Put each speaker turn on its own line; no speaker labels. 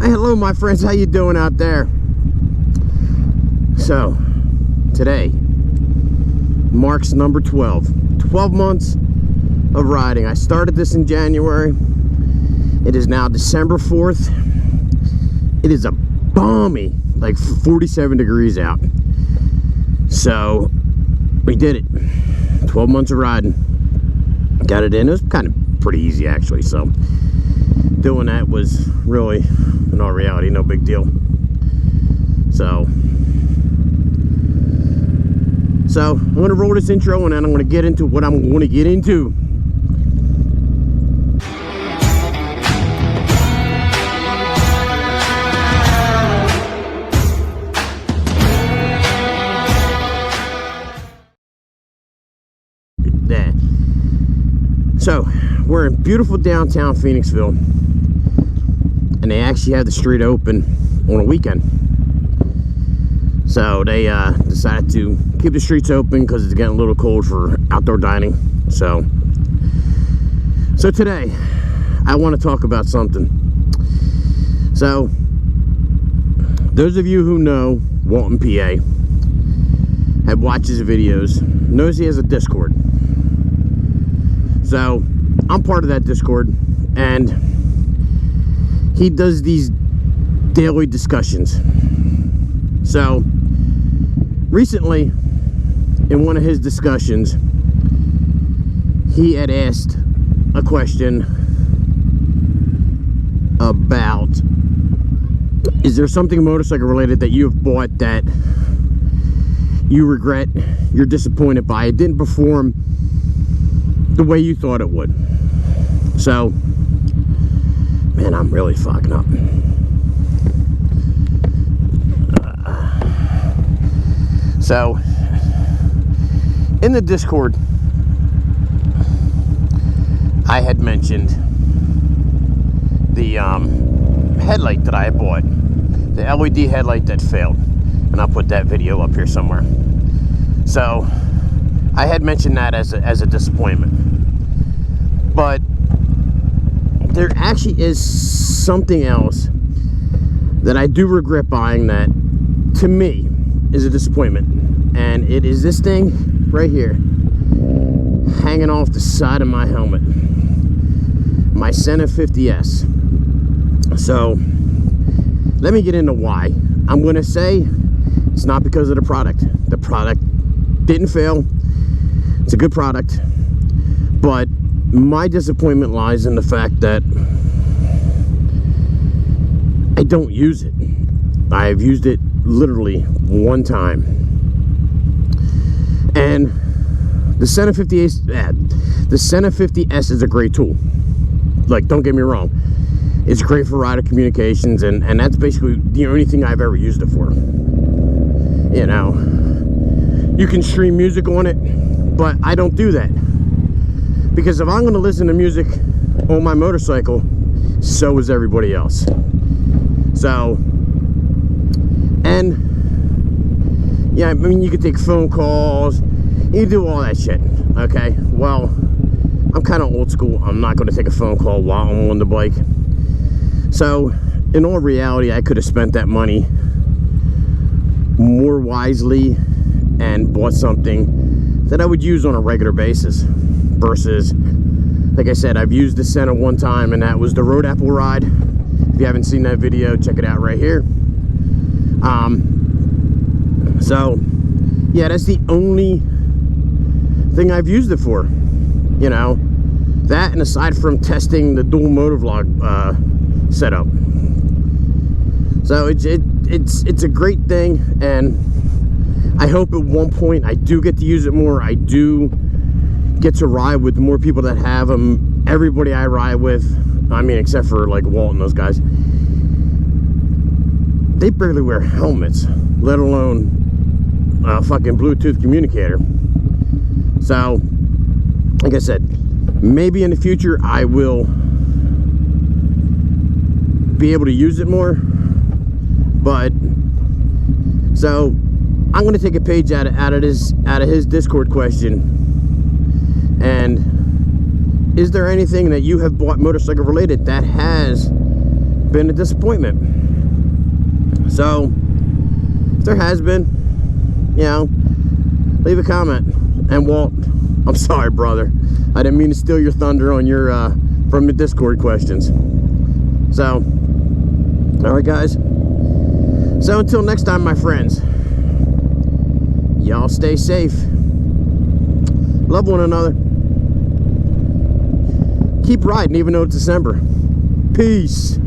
Hello my friends, how you doing out there? So today marks number 12 months of riding. I started this in January. It is now December 4th. It is a balmy, like 47 degrees out. So we did it. 12 months of riding. Got it in. It was kind of pretty easy actually. So doing that was really, in all reality, no big deal. So I'm going to roll this intro and then I'm going to get into what I'm going to get into. There. So we're in beautiful downtown Phoenixville, and they actually have the street open on a weekend. So they decided to keep the streets open because it's getting a little cold for outdoor dining. So today I want to talk about something. So those of you who know Vulcan, PA, have watched his videos, knows he has a Discord. So I'm part of that Discord, and he does these daily discussions. So recently in one of his discussions, he had asked a question about, is there something motorcycle related that you have bought that you regret, you're disappointed by, it didn't perform the way you thought it would? So, man, I'm really fucking up. So, in the Discord, I had mentioned the headlight that I had bought, the LED headlight that failed, and I'll put that video up here somewhere. So, I had mentioned that as a disappointment. But there actually is something else that I do regret buying that, to me, is a disappointment. And it is this thing right here, hanging off the side of my helmet. My Senna 50S. So, let me get into why. I'm going to say it's not because of the product. The product didn't fail. It's a good product. But my disappointment lies in the fact that I don't use it. I've used it literally one time. And the Senna 50S is a great tool. Like, don't get me wrong. It's great for rider communications, and that's basically the only thing I've ever used it for. You know, you can stream music on it, but I don't do that. Because if I'm going to listen to music on my motorcycle, so is everybody else. So, and yeah, I mean, you can take phone calls, you can do all that shit, okay? Well, I'm kind of old school. I'm not going to take a phone call while I'm on the bike. So, in all reality, I could have spent that money more wisely and bought something that I would use on a regular basis. Versus, like I said, I've used the Senna one time, and that was the Road Apple ride. If you haven't seen that video, check it out right here. So yeah, that's the only thing I've used it for. You know, that, and aside from testing the dual motovlog setup. So it's a great thing, and I hope at one point I do get to use it more. I do get to ride with more people that have them. Everybody I ride with, I mean, except for like Walt and those guys, they barely wear helmets, let alone a fucking Bluetooth communicator. So, like I said, maybe in the future I will be able to use it more. But so I'm going to take a page out of his Discord question. And is there anything that you have bought motorcycle related that has been a disappointment. So, if there has been, you know, leave a comment. And Walt, I'm sorry, brother. I didn't mean to steal your thunder on your, from the Discord questions. So, alright guys. So until next time, my friends, y'all stay safe. Love one another. Keep riding even though it's December. Peace.